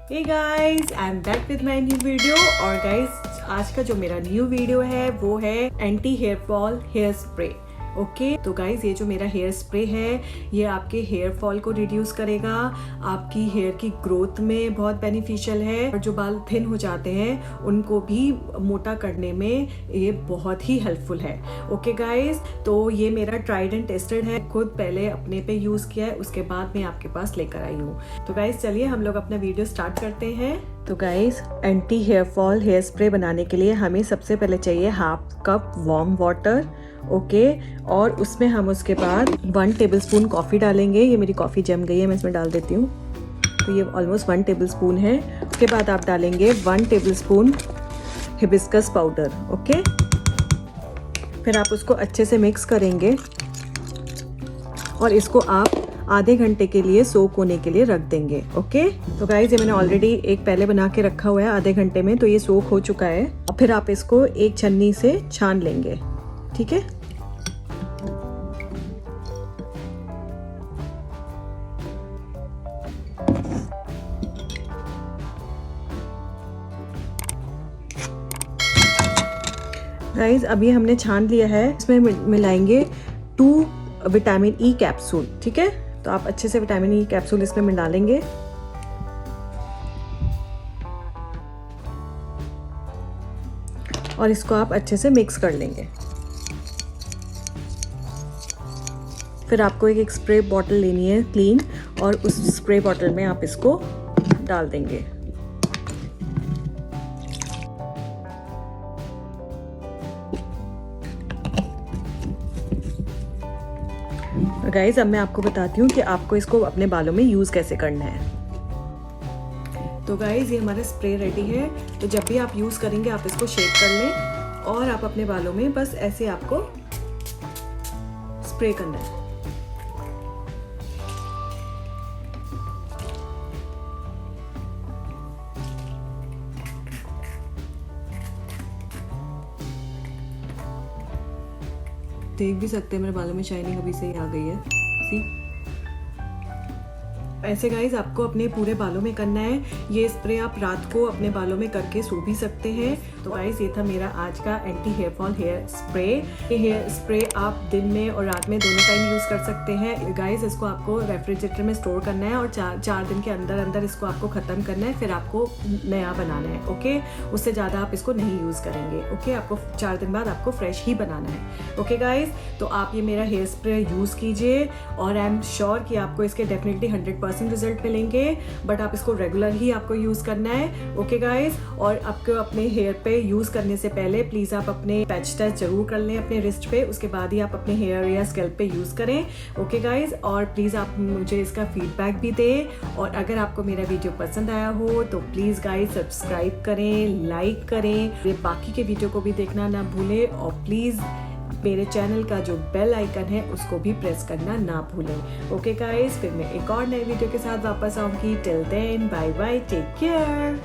Hey guys, I am back with my new video. और guys, आज का जो मेरा न्यू वीडियो है वो है anti hair fall hair spray. Okay, तो गाइस ये जो मेरा हेयर स्प्रे है ये आपके हेयर फॉल को रिड्यूस करेगा, आपकी हेयर की ग्रोथ में बहुत बेनिफिशियल है और जो बाल थिन हो जाते हैं उनको भी मोटा करने में ये बहुत ही हेल्पफुल है। ओके गाइस, तो ये मेरा ट्राइड एंड टेस्टेड है, खुद पहले अपने पे यूज किया है, उसके बाद मैं आपके पास लेकर आई हूँ। तो गाइस चलिए हम लोग अपना वीडियो स्टार्ट करते हैं। तो guys, anti hair fall hair spray बनाने के लिए हमें सबसे पहले चाहिए 1/2 कप वार्म वाटर। ओके, और उसमें हम उसके बाद 1 टेबलस्पून कॉफ़ी डालेंगे। ये मेरी कॉफ़ी जम गई है, मैं इसमें डाल देती हूँ। तो ये ऑलमोस्ट 1 टेबलस्पून है। उसके बाद आप डालेंगे 1 टेबलस्पून हिबिस्कस पाउडर। ओके, फिर आप उसको अच्छे से मिक्स करेंगे और इसको आप आधे घंटे के लिए सोक होने के लिए रख देंगे। ओके, तो गाइस ये मैंने ऑलरेडी एक पहले बना के रखा हुआ है आधे घंटे में, तो ये सोक हो चुका है। अब फिर आप इसको एक छन्नी से छान लेंगे। ठीक है, गाइस अभी हमने छान लिया है। इसमें मिलाएंगे 2 विटामिन ई कैप्सूल। ठीक है, तो आप अच्छे से विटामिन ई कैप्सूल इसमें मिलाएंगे और इसको आप अच्छे से मिक्स कर लेंगे। फिर आपको एक स्प्रे बॉटल लेनी है क्लीन, और उस स्प्रे बॉटल में आप इसको डाल देंगे। गाइस अब मैं आपको बताती हूँ कि आपको इसको अपने बालों में यूज़ कैसे करना है। तो गाइस ये हमारा स्प्रे रेडी है। तो जब भी आप यूज़ करेंगे आप इसको शेक कर लें और आप अपने बालों में बस ऐसे आपको स्प्रे करना है। देख भी सकते हैं मेरे बालों में शाइनिंग अभी से ही आ गई है। सी ऐसे गाइस आपको अपने पूरे बालों में करना है। ये स्प्रे आप रात को अपने बालों में करके सो भी सकते हैं। तो गाइस ये था मेरा आज का anti hair fall hair spray. ये हेयर स्प्रे आप दिन में और रात में दोनों टाइम यूज़ कर सकते हैं। गाइस इसको आपको रेफ्रिजरेटर में स्टोर करना है और 4 दिन के अंदर अंदर इसको आपको ख़त्म करना है, फिर आपको नया बनाना है। ओके, उससे ज़्यादा आप इसको नहीं यूज़ करेंगे। ओके, आपको 4 दिन बाद आपको फ्रेश ही बनाना है। ओके गाइस, तो आप ये मेरा हेयर स्प्रे यूज़ कीजिए और आई एम श्योर कि आपको इसके डेफिनेटली 100% रिजल्ट मिलेंगे, बट आप इसको रेगुलर ही आपको यूज करना है। ओके गाइस, और आपको अपने हेयर पे यूज करने से पहले प्लीज आप अपने पैच टेस्ट जरूर कर लें अपने रिस्ट पे, उसके बाद ही आप अपने हेयर या स्कैल्प पे यूज करें। ओके गाइस, और प्लीज आप मुझे इसका फीडबैक भी दें, और अगर आपको मेरा वीडियो पसंद आया हो तो प्लीज गाइस सब्सक्राइब करें, लाइक करें, बाकी के वीडियो को भी देखना ना भूलें, और प्लीज मेरे चैनल का जो बेल आइकन है उसको भी प्रेस करना ना भूलें। ओके गाइस, फिर मैं एक और नए वीडियो के साथ वापस आऊंगी। Till then bye bye, take care.